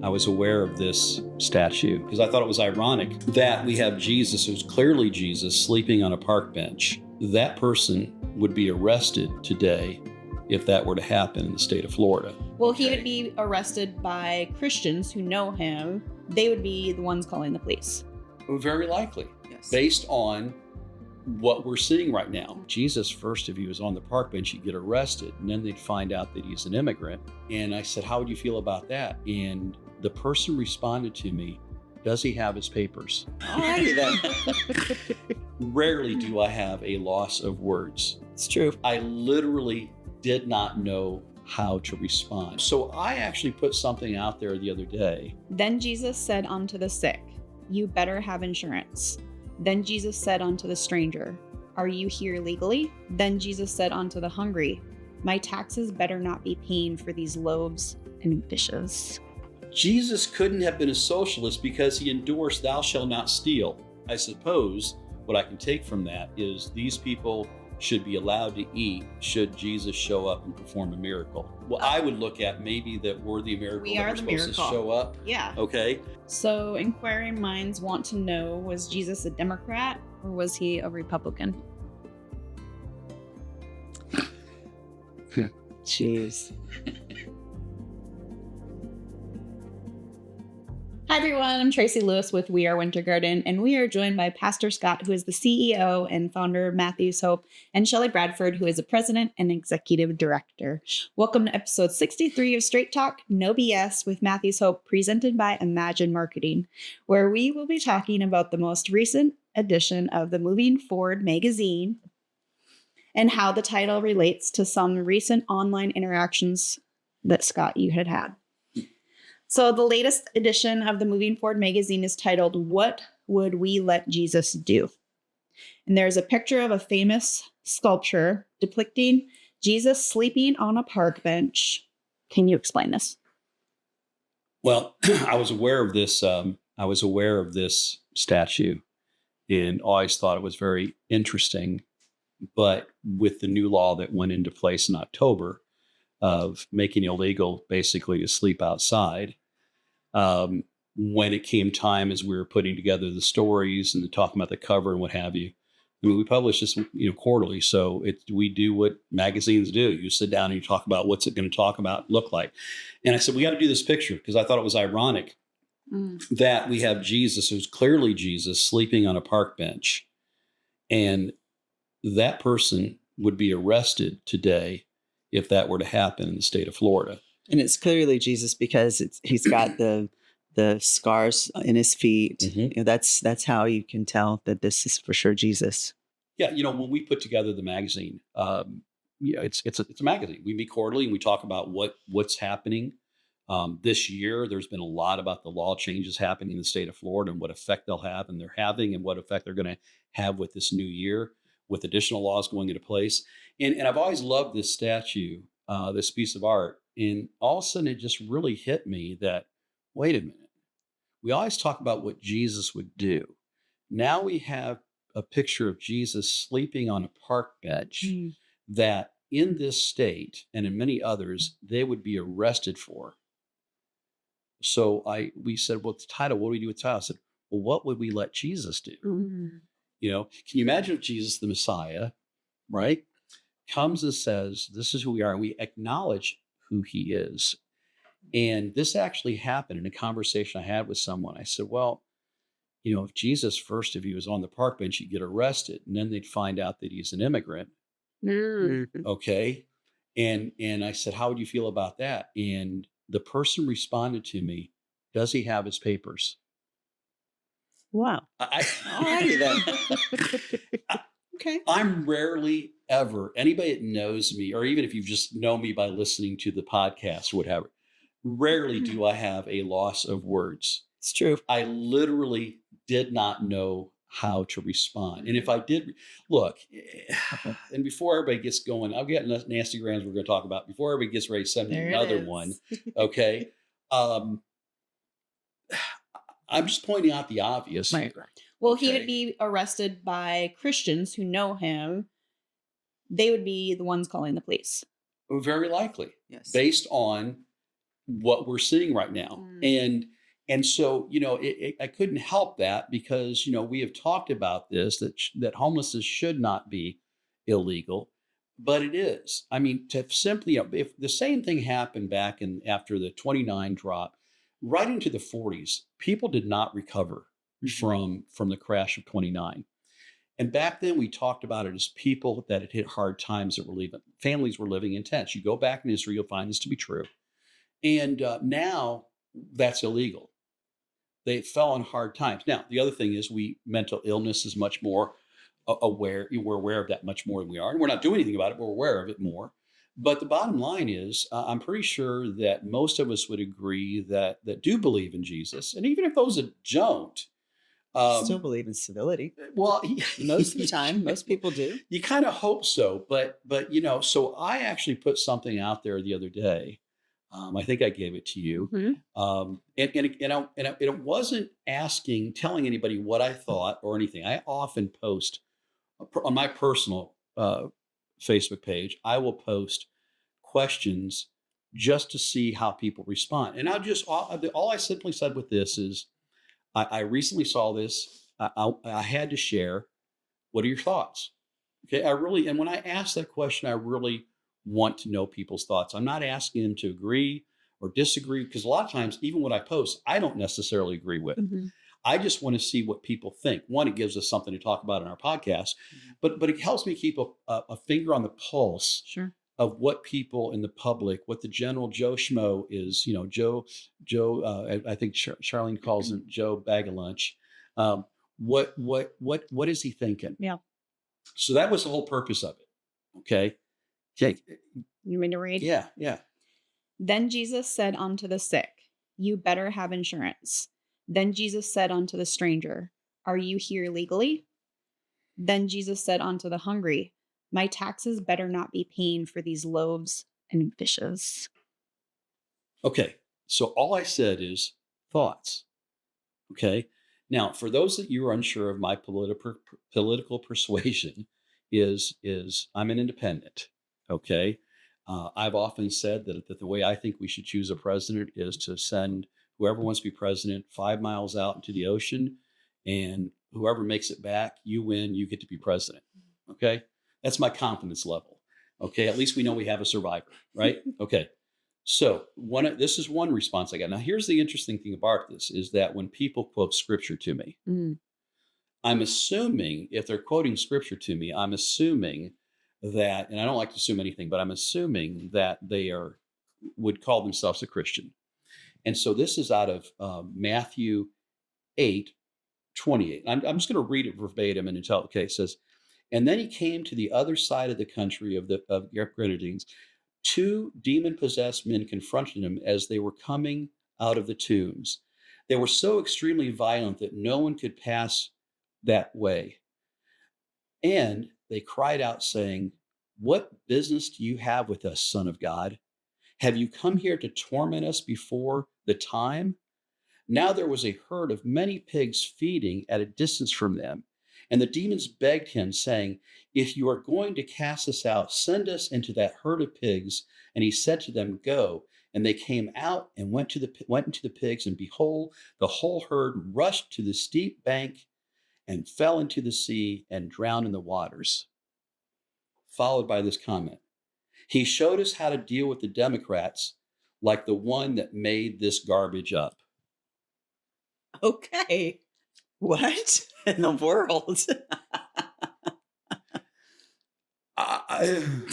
I was aware of this statue because I thought it was ironic that we have Jesus, who's clearly Jesus, sleeping on a park bench. That person would be arrested today if that were to happen in the state of Florida. Well, he would be arrested by Christians who know him. They would be the ones calling the police. Very likely, Yes. based on what we're seeing right now. Jesus, first, if he was on the park bench, he'd get arrested, and then they'd find out that he's an immigrant. And I said, how would you feel about that? And the person responded to me, does he have his papers? Alrighty then. Rarely do I have a loss of words. It's true. I literally did not know how to respond. So I actually put something out there the other day. Then Jesus said unto the sick, you better have insurance. Then Jesus said unto the stranger, are you here legally? Then Jesus said unto the hungry, my taxes better not be paying for these loaves and fishes. Jesus couldn't have been a socialist because he endorsed thou shalt not steal. I suppose what I can take from that is these people should be allowed to eat should Jesus show up and perform a miracle. Well, I would look at maybe that we're the miracle We that are we're the supposed miracle. to show up. Yeah. Okay. So inquiring minds want to know, was Jesus a Democrat or was he a Republican? Jeez. Hi everyone, I'm Tracy Lewis with We Are Winter Garden, and we are joined by Pastor Scott, who is the CEO and founder of Matthew's Hope, and Shelley Bradford, who is the president and executive director. Welcome to episode 63 of Straight Talk, No BS with Matthew's Hope, presented by Imagine Marketing, where we will be talking about the most recent edition of the Moving Forward magazine and how the title relates to some recent online interactions that, Scott, you had had. So the latest edition of the Moving Forward magazine is titled, What Would We Let Jesus Do? And there's a picture of a famous sculpture depicting Jesus sleeping on a park bench. Can you explain this? Well, I was aware of this. Statue, and always thought it was very interesting. But with the new law that went into place in October of making it illegal basically to sleep outside, when it came time as we were putting together the stories and talking about the cover and what have you, I mean, we publish this, quarterly. So we do what magazines do. You sit down and you talk about what's it going to talk about, look like. And I said, we got to do this picture because I thought it was ironic that we have Jesus, who's clearly Jesus, sleeping on a park bench. And that person would be arrested today if that were to happen in the state of Florida. And it's clearly Jesus because he's got the scars in his feet. Mm-hmm. That's how you can tell that this is for sure Jesus. Yeah, when we put together the magazine, it's a magazine. We meet quarterly and we talk about what's happening. This year, there's been a lot about the law changes happening in the state of Florida and what effect they'll have, and they're having, and what effect they're going to have with this new year, with additional laws going into place. And I've always loved this statue, this piece of art. And all of a sudden, it just really hit me that, wait a minute, we always talk about what Jesus would do. Now we have a picture of Jesus sleeping on a park bench that in this state and in many others, they would be arrested for. So we said, well, the title, what do we do with the title? I said, well, what would we let Jesus do? Mm-hmm. Can you imagine if Jesus, the Messiah, right, comes and says, this is who we are, and we acknowledge who he is. And this actually happened in a conversation I had with someone. I said, well, if Jesus first, if he was on the park bench, he'd get arrested, and then they'd find out that he's an immigrant. Mm-hmm. Okay. And I said, how would you feel about that? And the person responded to me, does he have his papers? Wow. Alrighty then. Okay. I'm rarely ever, anybody that knows me, or even if you just know me by listening to the podcast or whatever, rarely do I have a loss of words. It's true. I literally did not know how to respond. And if I did, look, and before everybody gets going, I've got nasty grams we're going to talk about. Before everybody gets ready to send me another one, okay? I'm just pointing out the obvious. Right. Well, he would be arrested by Christians who know him. They would be the ones calling the police. Very likely. Yes. Based on what we're seeing right now. And so, I couldn't help that because, we have talked about this, that homelessness should not be illegal, but it is. I mean, to simply, if the same thing happened back in after the 29 drop, right into the 40s, people did not recover from the crash of 29. And back then we talked about it as people that had hit hard times, that were living, families were living in tents. You go back in history, you'll find this to be true. And now that's illegal. They fell on hard times. Now, the other thing is mental illness is much more aware. We're aware of that much more than we are. And we're not doing anything about it, but we're aware of it more. But the bottom line is, I'm pretty sure that most of us would agree that do believe in Jesus. And even if those that don't, Still believe in civility. well, Most of the time, most people do. you kind of hope so. But so I actually put something out there the other day. I think I gave it to you. And it wasn't telling anybody what I thought or anything. I often post on my personal Facebook page, I will post questions just to see how people respond. And all I simply said with this is, I recently saw this. I had to share. What are your thoughts? Okay. And when I ask that question, I really want to know people's thoughts. I'm not asking them to agree or disagree, because a lot of times, even what I post, I don't necessarily agree with. I just want to see what people think. One, it gives us something to talk about in our podcast, but it helps me keep a finger on the pulse of what people in the public, what the general Joe Schmo is. Joe. I think Charlene calls him Joe Bag of Lunch. What is he thinking? Yeah. So that was the whole purpose of it. Okay. Jake. You mean to read? Yeah. Then Jesus said unto the sick, you better have insurance. Then Jesus said unto the stranger, are you here legally? Then Jesus said unto the hungry, my taxes better not be paying for these loaves and fishes. Okay. So all I said is thoughts. Okay. Now, for those that you are unsure of, my political persuasion is I'm an independent. Okay. I've often said that the way I think we should choose a president is to send whoever wants to be president 5 miles out into the ocean, and whoever makes it back, you win, you get to be president. Okay. That's my confidence level. Okay. At least we know we have a survivor, right? Okay. So this is one response I got. Now, here's the interesting thing about this is that when people quote scripture to me, I'm assuming, if they're quoting scripture to me, I'm assuming that, and I don't like to assume anything, but I'm assuming that they would call themselves a Christian. And so this is out of Matthew 8:28. I'm just going to read it verbatim and until, okay, it says, and then he came to the other side of the country of Grenadines. 2 demon-possessed men confronted him as they were coming out of the tombs. They were so extremely violent that no one could pass that way. And they cried out, saying, what business do you have with us, Son of God? Have you come here to torment us before the time? Now there was a herd of many pigs feeding at a distance from them. And the demons begged him, saying, if you are going to cast us out, send us into that herd of pigs. And he said to them, go. And they came out and went into the pigs, and behold, the whole herd rushed to the steep bank and fell into the sea and drowned in the waters. Followed by this comment. He showed us how to deal with the Democrats like the one that made this garbage up. Okay. What in the world?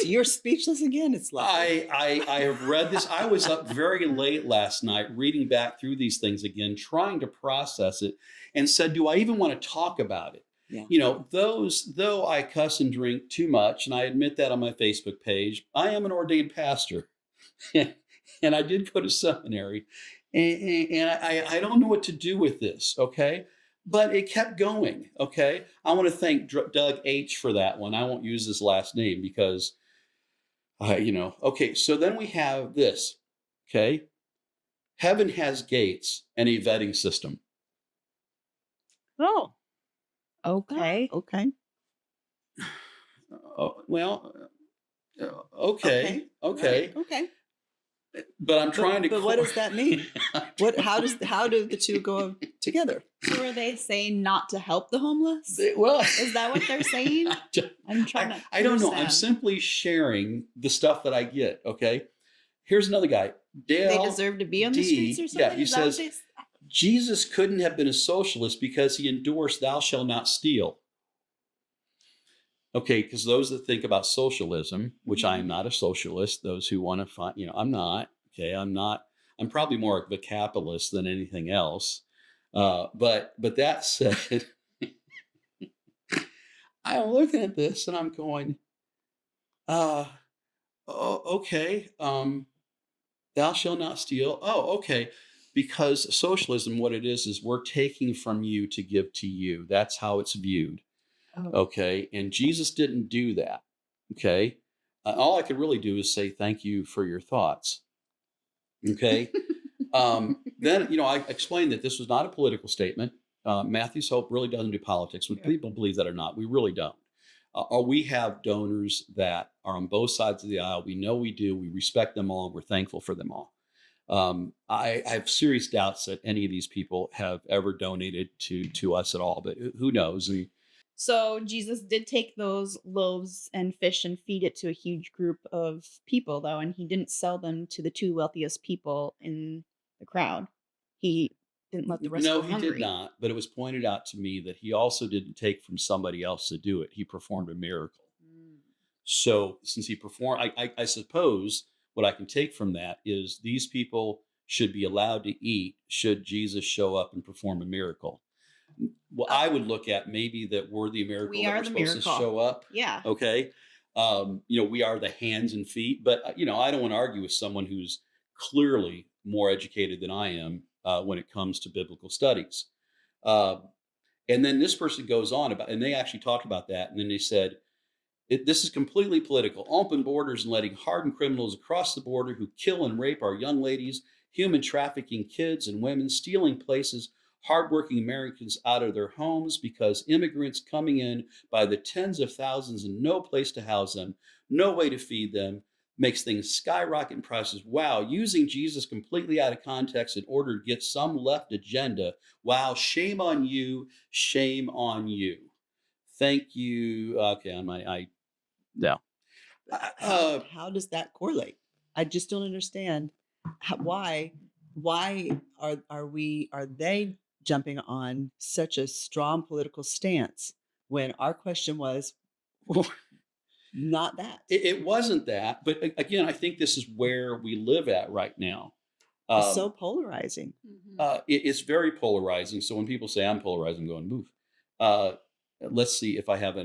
You're speechless again. It's like I have read this. I was up very late last night reading back through these things again, trying to process it, and said, do I even want to talk about it? Yeah. Though I cuss and drink too much, and I admit that on my Facebook page, I am an ordained pastor. And I did go to seminary. And I don't know what to do with this, okay? But it kept going, okay? I want to thank Doug H. for that one. I won't use his last name because, Okay, so then we have this, okay? Heaven has gates and a vetting system. Oh, okay. Okay. Okay. But I'm trying to. But what does that mean? How do the two go together? So are they saying not to help the homeless? Well, Is that what they're saying? I'm trying to I don't know. I'm understand. simply sharing the stuff that I get. Okay. Here's another guy. Dale They deserve to be on the D. streets or something? Yeah, he Is that what says Jesus couldn't have been a socialist because he endorsed "Thou shalt not steal." Okay, because those that think about socialism, which I am not a socialist, those who want to find, I'm not. Okay, I'm not. I'm probably more of a capitalist than anything else. But that said, I'm looking at this and I'm going, oh, okay. Thou shalt not steal. Oh, okay. Because socialism, what it is we're taking from you to give to you. That's how it's viewed. Oh. Okay. And Jesus didn't do that. Okay. All I could really do is say thank you for your thoughts. Okay. Then, I explained that this was not a political statement. Matthew's Hope really doesn't do politics. When people believe that or not, we really don't. We have donors that are on both sides of the aisle. We know we do. We respect them all. We're thankful for them all. I have serious doubts that any of these people have ever donated to us at all, but who knows? So Jesus did take those loaves and fish and feed it to a huge group of people, though, and he didn't sell them to the two wealthiest people in the crowd. He didn't let the rest No, go he hungry. did not. But it was pointed out to me that he also didn't take from somebody else to do it. He performed a miracle. So since he performed, I suppose what I can take from that is these people should be allowed to eat should Jesus show up and perform a miracle. Well, I would look at maybe that we're the miracle We that are we're the supposed miracle. to show up. Yeah. Okay. We are the hands and feet, but I don't want to argue with someone who's clearly more educated than I am when it comes to biblical studies. And then this person goes on about, and they actually talked about that. And then they said, this is completely political. Open borders and letting hardened criminals across the border who kill and rape our young ladies, human trafficking kids and women, stealing places, hardworking Americans out of their homes because immigrants coming in by the tens of thousands and no place to house them, no way to feed them, makes things skyrocket in prices. Wow, using Jesus completely out of context in order to get some left agenda. Wow, shame on you, shame on you. Thank you. Okay, no. How does that correlate? I just don't understand why are they jumping on such a strong political stance when our question was not that. It wasn't that, but again, I think this is where we live at right now. It's so polarizing. It's very polarizing. So when people say I'm polarized, I'm going move. Let's see if I have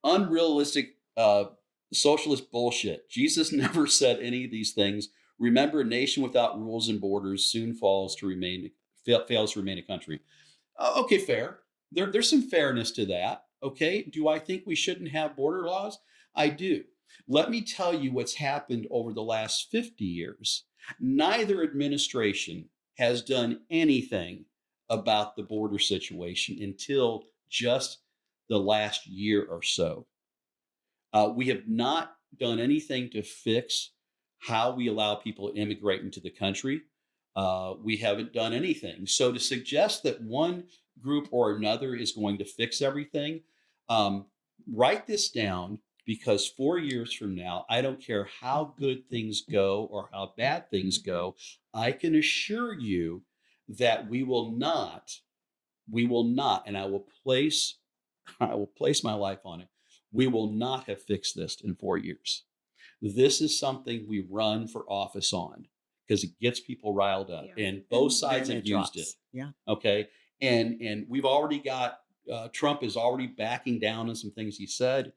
unrealistic socialist bullshit. Jesus never said any of these things. Remember, a nation without rules and borders soon fails to remain a country. Okay, fair. There's some fairness to that. Okay. Do I think we shouldn't have border laws? I do. Let me tell you what's happened over the last 50 years. Neither administration has done anything about the border situation until just the last year or so. We have not done anything to fix how we allow people to immigrate into the country. We haven't done anything. So to suggest that one group or another is going to fix everything, write this down, because 4 years from now, I don't care how good things go or how bad things go, I can assure you that we will not, and I will place my life on it. We will not have fixed this in 4 years. This is something we run for office on because it gets people riled up, and both sides have used it. Yeah. Okay. And we've already got, Trump is already backing down on some things he said.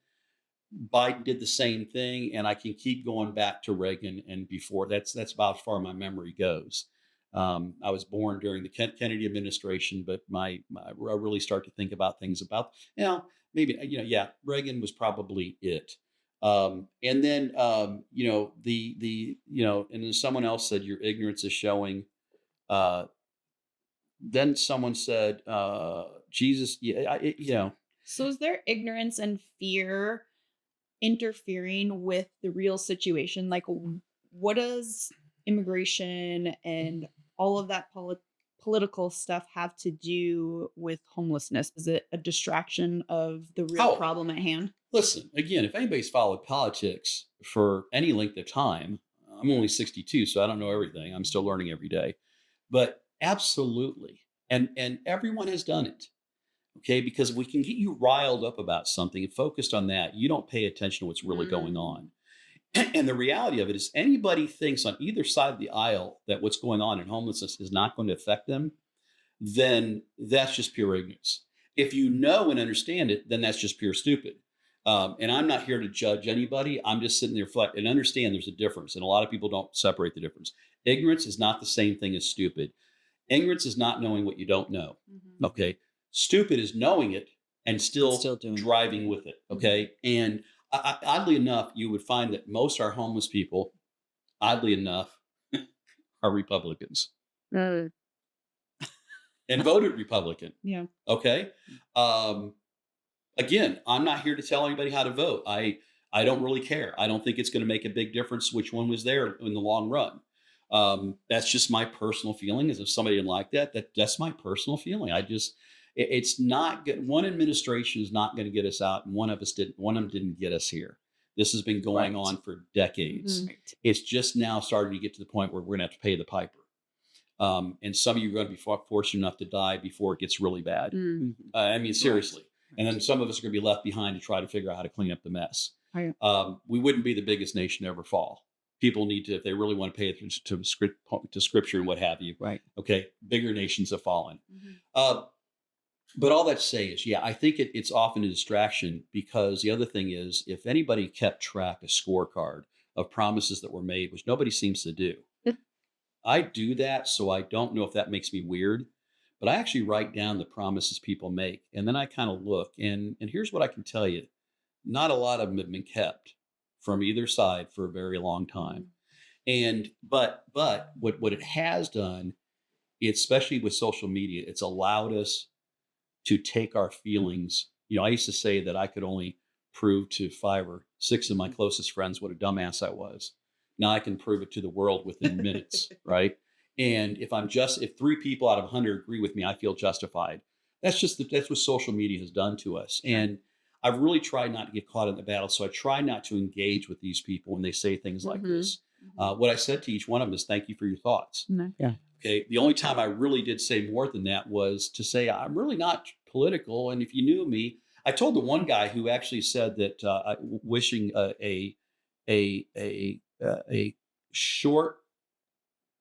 Biden did the same thing, and I can keep going back to Reagan and before. That's about as far my memory goes. I was born during the Kennedy administration, but I really start to think about things about, maybe, Reagan was probably it. And then, and then someone else said, your ignorance is showing. Then someone said, Jesus, So is there ignorance and fear interfering with the real situation? Like, what does immigration and all of that political stuff have to do with homelessness? Is it a distraction of the real Oh, problem at hand? listen, again, if anybody's followed politics for any length of time, I'm only 62, so I don't know everything. I'm still learning every day. But absolutely. And everyone has done it. Okay, because if we can get you riled up about something and focused on that, you don't pay attention to what's really going Mm. on. And the reality of it is, anybody thinks on either side of the aisle that what's going on in homelessness is not going to affect them, then that's just pure ignorance. If you know and understand it, then that's just pure stupid. And I'm not here to judge anybody. I'm just sitting there and understand there's a difference. And a lot of people don't separate the difference. Ignorance is not the same thing as stupid. Ignorance is not knowing what you don't know. Mhm. Okay. Stupid is knowing it and still Still doing it. driving with it. Okay. And oddly enough, you would find that most our homeless people, oddly enough, are Republicans Uh, and voted Republican. yeah. Okay. Um, Again, I'm not here to tell anybody how to vote. I don't really care. I don't think it's going to make a big difference which one was there in the long run. That's just my personal feeling. As if somebody didn't like that's my personal feeling. It's not good. One administration is not going to get us out, and one of them didn't get us here. This has been going Right. on for decades. Mhm. Right. It's just now starting to get to the point where we're going to have to pay the piper. And some of you are going to be fortunate enough to die before it gets really bad. Mm. Mhm. I mean, seriously. Right. And then some of us are going to be left behind to try to figure out how to clean up the mess. Right. We wouldn't be the biggest nation to ever fall. People need to, if they really want to pay attention to scripture and what have you. Right. Okay, bigger nations have fallen. Mhm. But all that to say is, yeah, I think it's often a distraction because the other thing is, if anybody kept track, a scorecard of promises that were made, which nobody seems to do. I do that, so I don't know if that makes me weird, but I actually write down the promises people make, and then I kind of look, and here's what I can tell you: not a lot of them have been kept from either side for a very long time. And but what it has done, especially with social media, it's allowed us to take our feelings. I used to say that I could only prove to 5 or 6 of my closest friends what a dumbass I was. Now I can prove it to the world within minutes, right? And if 3 people out of 100 agree with me, I feel justified. That's what social media has done to us. And I've really tried not to get caught in the battle. So I try not to engage with these people when they say things like Mhm. this. What I said to each one of them is, thank you for your thoughts. No. Okay. The only time I really did say more than that was to say, I'm really not political. And if you knew me, I told the one guy who actually said that wishing a short,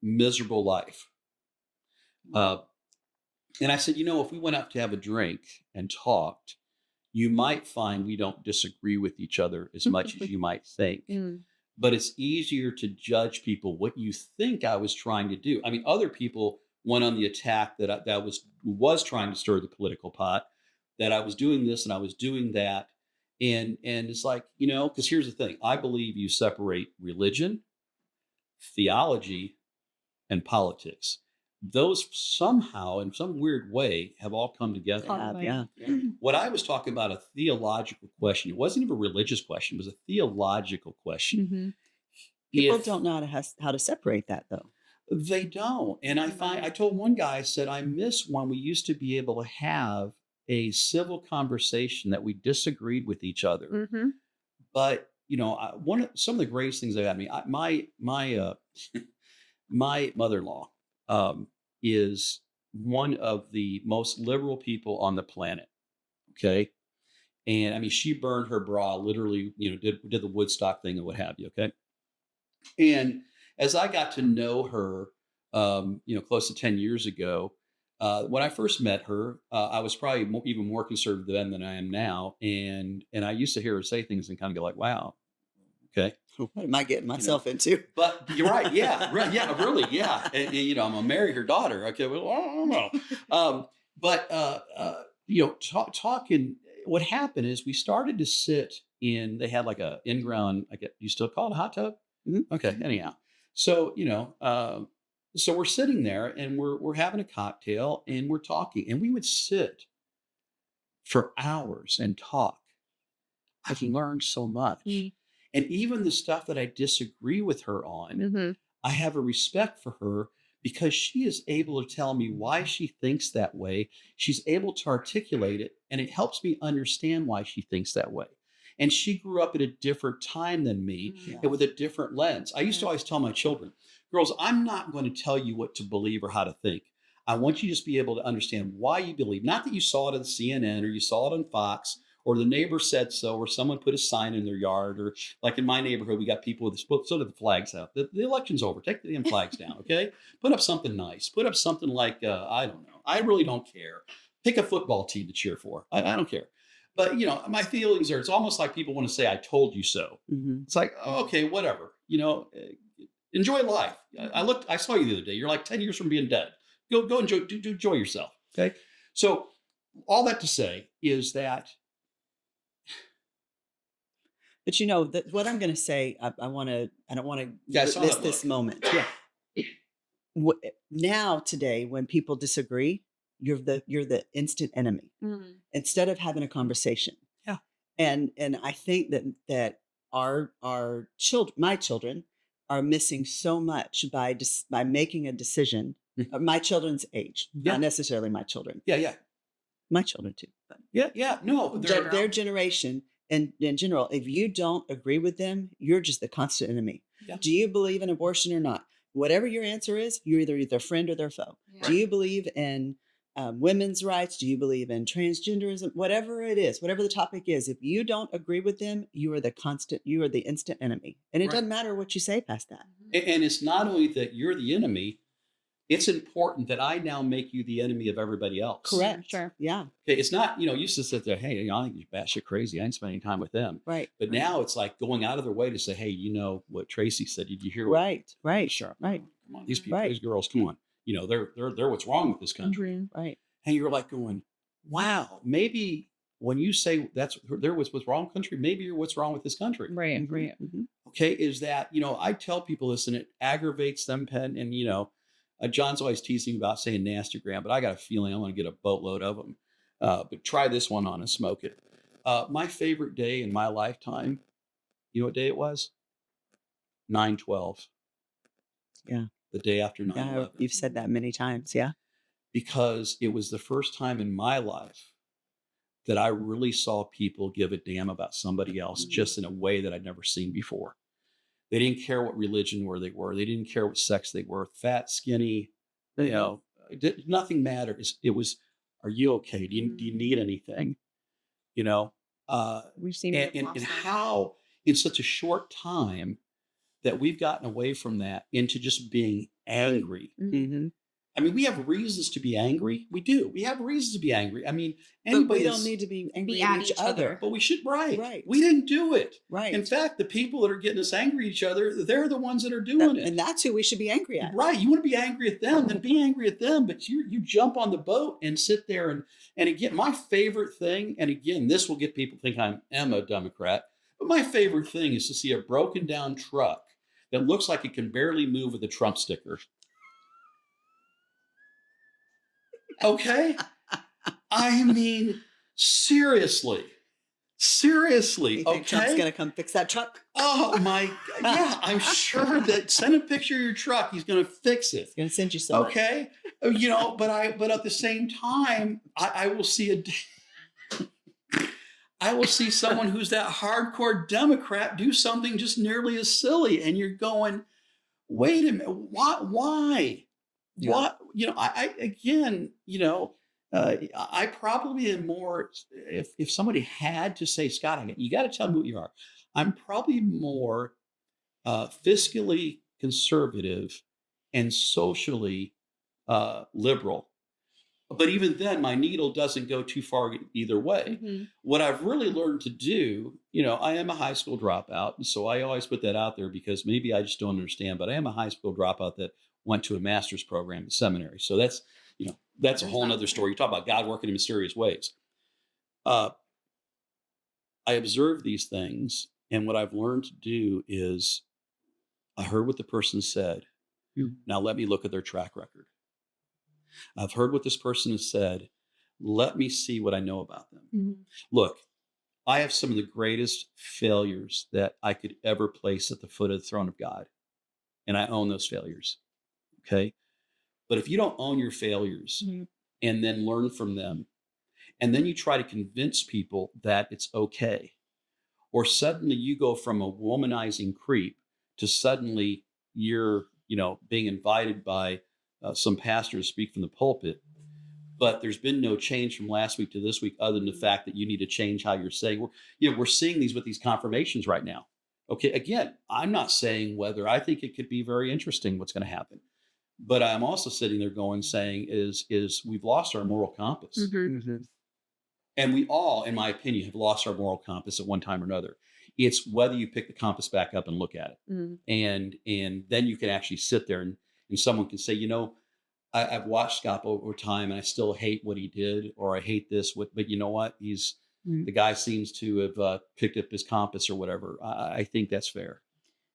miserable life. Uh, and I said, if we went out to have a drink and talked, you might find we don't disagree with each other as much as you might think. Mm. But it's easier to judge people what you think I was trying to do. I mean, other people went on the attack that was trying to stir the political pot, that I was doing this and I was doing that. And it's like, because here's the thing. I believe you separate religion, theology, and politics. Those somehow, in some weird way, have all come together. Yeah. What I was talking about, a theological question, it wasn't even a religious question, it was a theological question. Mhm. People If don't know how to separate that, though. they don't. And I told one guy, I said, I miss when we used to be able to have a civil conversation that we disagreed with each other. Mhm. But, some of the greatest things that happened to me, my mother-in-law is one of the most liberal people on the planet. Okay. And I mean, she burned her bra, literally, did the Woodstock thing and what have you. Okay. And as I got to know her, close to 10 years ago, when I first met her, I was probably even more conservative then than I am now. And I used to hear her say things and kind of go like, wow, okay. What am I getting myself into? But you're right. Yeah. Right. Yeah. Really. Yeah. And I'm going to marry her daughter. Okay. Well, I don't know. Talking, what happened is we started to sit they had like a in-ground, you still call it a hot tub? Mhm. Okay. Anyhow. So, so we're sitting there and we're having a cocktail and we're talking, and we would sit for hours and talk. I've learned so much. Mm. And even the stuff that I disagree with her on, Mm-hmm. I have a respect for her because she is able to tell me why she thinks that way. She's able to articulate it, and it helps me understand why she thinks that way. And she grew up at a different time than me Yeah. and with a different lens. I used to always tell my children, girls, I'm not going to tell you what to believe or how to think. I want you to just be able to understand why you believe. Not that you saw it on CNN or you saw it on Fox or the neighbor said so, or someone put a sign in their yard, or like in my neighborhood, we got people with so did the flags out. The election's over. Take the damn flags down, okay? Put up something nice. Put up something like, I don't know. I really don't care. Pick a football team to cheer for. I don't care. But, my feelings are, it's almost like people want to say, I told you so. Mm-hmm. It's like, oh, okay, whatever. Enjoy life. I saw you the other day. You're like 10 years from being dead. Go enjoy yourself. Okay. So all that to say is that. But what I'm going to say, I don't want to Yeah, miss this moment. Yeah. Now today, when people disagree, you're the instant enemy Mm-hmm. instead of having a conversation. Yeah. And I think that our children, my children, are missing so much by making a decision. My children's age, Yeah. not necessarily my children. Yeah. My children too. But Yeah. No, their generation. And in general, if you don't agree with them, you're just the constant enemy. Yeah. Do you believe in abortion or not? Whatever your answer is, you're either their friend or their foe. Yeah. Do you believe in women's rights? Do you believe in transgenderism? Whatever it is, whatever the topic is, if you don't agree with them, you are the instant enemy. And it Right. doesn't matter what you say past that. And it's not only that you're the enemy, it's important that I now make you the enemy of everybody else. Correct. Sure. Yeah. Okay, it's not, you used to sit there, hey, I think you're batshit crazy. I ain't spending time with them. Right. But now it's like going out of their way to say, hey, what Tracy said? Did you hear? Right. Sure. Right. Come on, these people, Right. these girls, come on. They're what's wrong with this country. Mm-hmm. Right. And you're like going, wow, maybe when you say there was what's wrong with country, maybe you're what's wrong with this country. Right. Mhm. Right. Mhm. Okay, is that, I tell people this and it aggravates them, Penn, and, John's always teasing about saying nastygram, but I got a feeling I'm going to get a boatload of them. But try this one on and smoke it. My favorite day in my lifetime, you know what day it was? 9/12. Yeah. The day after Yeah. 9/11. You've said that many times. Yeah. Because it was the first time in my life that I really saw people give a damn about somebody else just in a way that I'd never seen before. They didn't care what religion they were. They didn't care what sex they were. Fat, skinny, nothing mattered. It was, are you okay? Do you need anything? We've seen it And how in such a short time that we've gotten away from that into just being angry. Mm-hmm. I mean, we have reasons to be angry. We do. We have reasons to be angry. I mean, But anybody we don't need to be angry at at each each other. but we should, right. Right. We didn't do it. Right. In fact, the people that are getting us angry at each other, they're the ones that are doing it. And that's who we should be angry at. Right. You want to be angry at them, then be angry at them. But you jump on the boat and sit there. And again, my favorite thing, and again, this will get people to think I am a Democrat, but my favorite thing is to see a broken down truck that looks like it can barely move with a Trump sticker. Okay? I mean, seriously. You think Okay? Trump's going to come fix that truck? Oh my, yeah, I'm sure that send a picture of your truck. He's going to fix it. He's going to send you some. Okay. But at the same time, I will see I will see someone who's that hardcore Democrat do something just nearly as silly. And you're going, wait a minute, why? Yeah. What, I probably am more, if somebody had to say, Scott, you got to tell me what you are. I'm probably more fiscally conservative and socially liberal. But even then, my needle doesn't go too far either way. Mm-hmm. What I've really learned to do, I am a high school dropout. And so I always put that out there because maybe I just don't understand, but I am a high school dropout that went to a master's program in seminary. So that's a whole nother story. You talk about God working in mysterious ways. I observe these things. And what I've learned to do is I heard what the person said. Now let me look at their track record. I've heard what this person has said. Let me see what I know about them. Mm-hmm. Look, I have some of the greatest failures that I could ever place at the foot of the throne of God, and I own those failures. Okay. But if you don't own your failures Mhm. and then learn from them, and then you try to convince people that it's okay, or suddenly you go from a womanizing creep to suddenly you're, being invited by some pastor to speak from the pulpit, but there's been no change from last week to this week other than the fact that you need to change how you're saying. We're seeing these with these confirmations right now. Okay, again, I'm not saying whether I think it could be very interesting what's going to happen, but I'm also sitting there saying is we've lost our moral compass. Mhm. Mhm. And we all, in my opinion, have lost our moral compass at one time or another. It's whether you pick the compass back up and look at it. Mhm. And then you can actually sit there and someone can say, I've watched Scott over time and I still hate what he did, or I hate this, but you know what? Mhm. The guy seems to have picked up his compass or whatever. I think that's fair.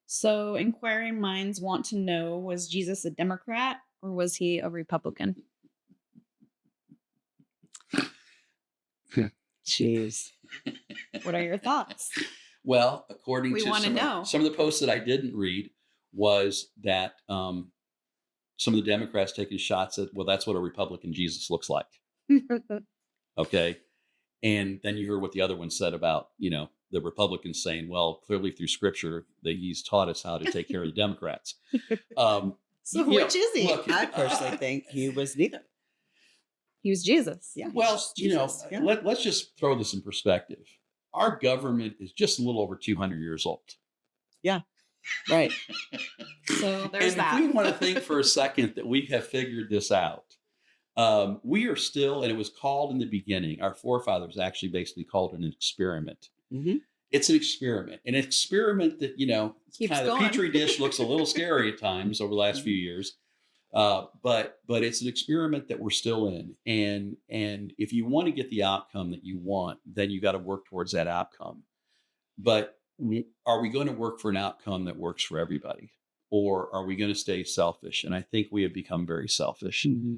So, inquiring minds want to know, was Jesus a Democrat or was he a Republican? Jeez. What are your thoughts? Well, according We to wanna know. some of the posts that I didn't read was that some of the Democrats taking shots at, well, that's what a Republican Jesus looks like. Okay. And then you heard what the other one said about, the Republicans saying, well, clearly through scripture that he's taught us how to take care of the Democrats. So, which is he? Look, I personally think he was neither. He was Jesus. Yeah. well, just Jesus. Yeah. let's just throw this in perspective. Our government is just a little over 200 years old. Right. So, there's And that. if we want to think for a second that we have figured this out, we are still, and it was called in the beginning, our forefathers actually basically called it an experiment. Mm-hmm. It's an experiment that, Keeps kind of the going. petri dish looks a little scary at times over the last few years. But it's an experiment that we're still in. And if you want to get the outcome that you want, then you got to work towards that outcome. But are we going to work for an outcome that works for everybody? Or are we going to stay selfish? And I think we have become very selfish. Mm-hmm.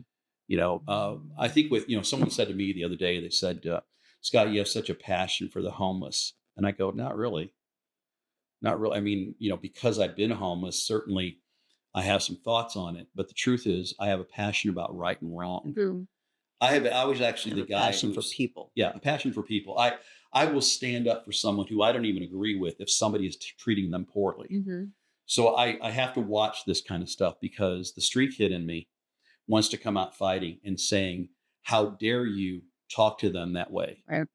I think someone said to me the other day, they said, Scott, you have such a passion for the homeless. And I go, not really. Not really. I mean, because I've been homeless, certainly I have some thoughts on it. But the truth is, I have a passion about right and wrong. Boom. I was actually the guy passion for people. Yeah, a passion for people. I will stand up for someone who I don't even agree with if somebody is treating them poorly. Mm-hmm. So I have to watch this kind of stuff because the street kid in me wants to come out fighting and saying, how dare you talk to them that way? Right.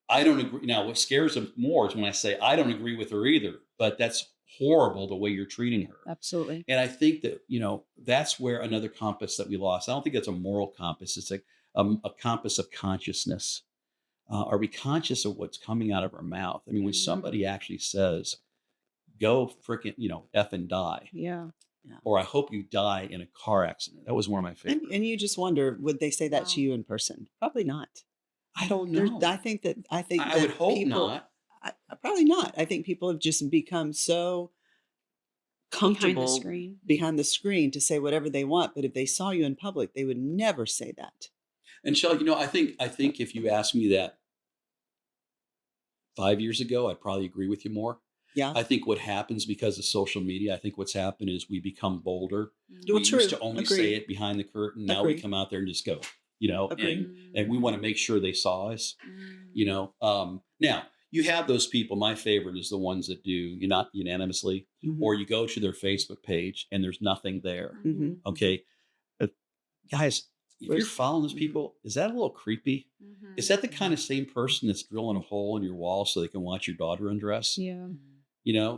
I don't agree. Now, what scares them more is when I say, I don't agree with her either, but that's horrible the way you're treating her. Absolutely. And I think that, that's where another compass that we lost. I don't think it's a moral compass. It's a compass of consciousness. Are we conscious of what's coming out of our mouth? I mean, when somebody actually says, go freaking, F and die. Yeah. Or I hope you die in a car accident. That was one of my favorites. And you just wonder, would they say that Wow. to you in person? Probably not. I don't know. I think that I would hope people, not. Probably not. I think people have just become so comfortable Behind the screen. behind the screen to say whatever they want. But if they saw you in public, they would never say that. And Shelley, I think if you asked me that 5 years ago, I'd probably agree with you more. Yeah. I think what happens because of social media, I think what's happened is we become bolder. Well, We true. used to only Agreed. say it behind the curtain. Now we Agreed. come out there and just go, Agreed. and we want to make sure they saw us, Now you have those people. My favorite is the ones that do not unanimously, Mhm. or you go to their Facebook page and there's nothing there. Mhm. Okay. Guys, if you're Where's- following those people, is that a little creepy? Mhm. Is that the kind of same person that's drilling a hole in your wall so they can watch your daughter undress? Yeah.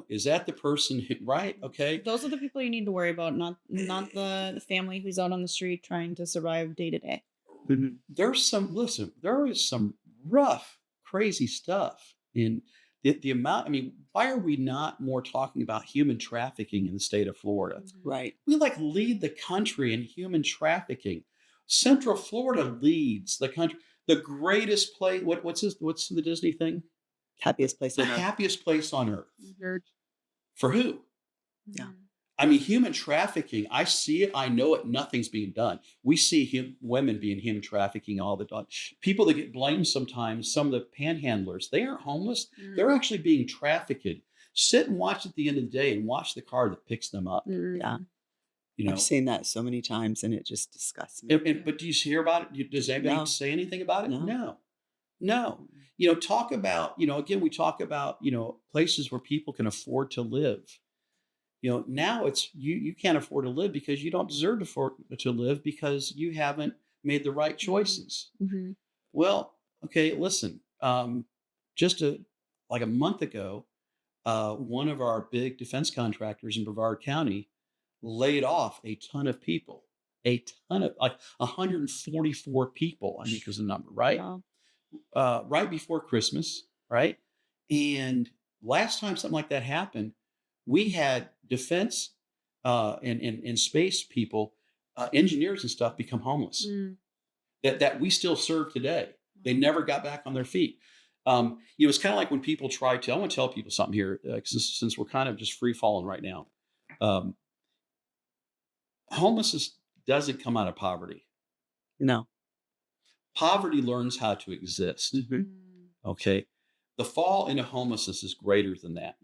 Is that the person who, right? Okay. Those are the people you need to worry about, not the family who's out on the street trying to survive day to day. Mhm. There is some rough, crazy stuff in the amount. I mean, why are we not more talking about human trafficking in the state of Florida? Right. We lead the country in human trafficking. Central Florida leads the country. The greatest place. What's the Disney thing? Happiest place The on earth. happiest place on earth. Mhm. For who? Yeah. I mean, human trafficking, I see it, I know it, nothing's being done. We see women being human trafficking all the time. People that get blamed sometimes, some of the panhandlers, they aren't homeless. They're actually being trafficked. Sit and watch at the end of the day and watch the car that picks them up. Yeah. You I've know, seen that so many times and it just disgusts me. but do you hear about it? Does anybody No. say anything about it? No. No. No. Talk about, again, we talk about, places where people can afford to live. Now it's you can't afford to live because you don't deserve to live because you haven't made the right choices. Mm-hmm. Well, okay, listen. Like a month ago, one of our big defense contractors in Brevard County laid off a ton of people, like 144 people, I think is the number, right? Wow. Right before Christmas, right? And last time something like that happened, we had defense and space people, engineers and stuff, become homeless that we still serve today. They never got back on their feet. It's kind of like when people try to. I want to tell people something here, since we're kind of just free falling right now. Homelessness doesn't come out of poverty. No. Poverty learns how to exist. Mm-hmm. Okay. The fall into homelessness is greater than that.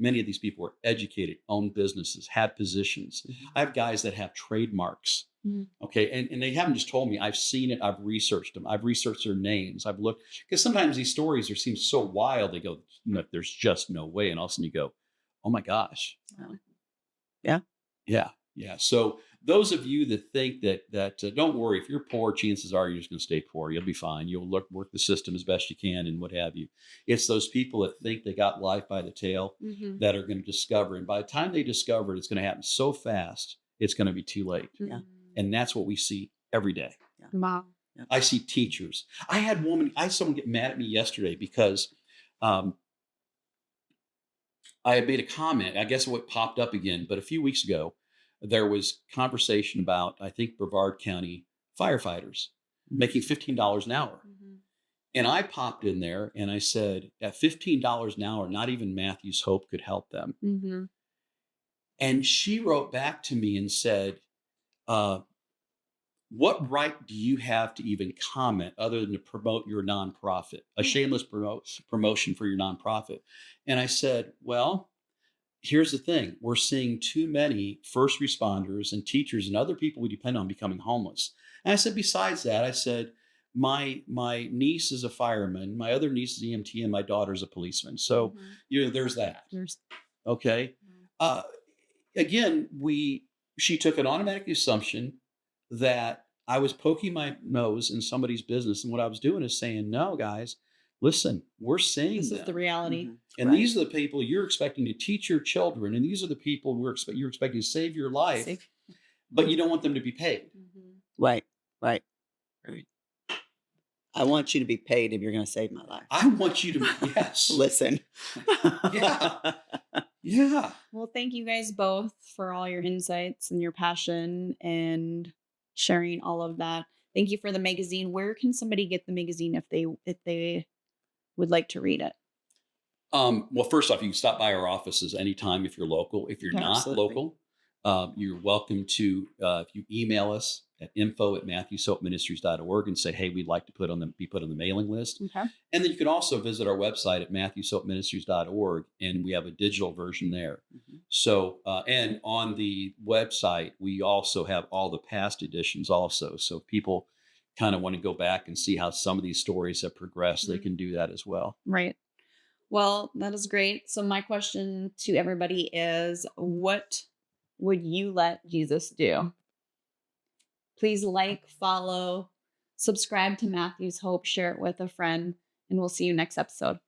Many of these people are educated, own businesses, had positions. Mm-hmm. I have guys that have trademarks. Okay. And they haven't just told me, I've seen it. I've researched them. I've researched their names. I've looked, because sometimes these stories seem so wild. They go, no, there's just no way. And all of a sudden you go, oh my gosh. Yeah. Yeah. Yeah. So those of you that think that don't worry, if you're poor, chances are you're just going to stay poor. You'll be fine. You'll work the system as best you can and what have you. It's those people that think they got life by the tail that are going to discover. And by the time they discover it, it's going to happen so fast, it's going to be too late. Yeah. And that's what we see every day. Yeah. Wow. Yeah. I see teachers. I had someone get mad at me yesterday because I had made a comment. I guess what popped up again, but a few weeks ago, there was conversation about, I think, Brevard County firefighters making $15 an hour. And I popped in there and I said, at $15 an hour, not even Matthew's Hope could help them. And she wrote back to me and said, what right do you have to even comment other than to promote your nonprofit, a shameless promotion for your nonprofit? And I said, well, here's the thing. We're seeing too many first responders and teachers and other people we depend on becoming homeless. And I said, besides that, I said, my niece is a fireman, my other niece is EMT, and my daughter's a policeman. So there's that. Okay. Again, she took an automatic assumption that I was poking my nose in somebody's business. And what I was doing is saying, no, guys, listen, we're seeing This them. is the reality. And these are the people you're expecting to teach your children. And these are the people you're expecting to save your life, but you don't want them to be paid. Right. I want you to be paid if you're going to save my life. I want you to, yes. Listen. Yeah. Yeah. Well, thank you guys both for all your insights and your passion and sharing all of that. Thank you for the magazine. Where can somebody get the magazine if they would like to read it? Well, first off, you can stop by our offices anytime if you're local. If you're not local, you're welcome to, if you email us at info@matthewsoapministries.org and say, hey, we'd like to be put on the mailing list. Okay. And then you can also visit our website at matthewsoapministries.org, and we have a digital version there. So, and on the website, we also have all the past editions also. So if people kind of want to go back and see how some of these stories have progressed, they can do that as well. Right. Well, that is great. So my question to everybody is, what would you let Jesus do? Please like, follow, subscribe to Matthew's Hope, share it with a friend, and we'll see you next episode.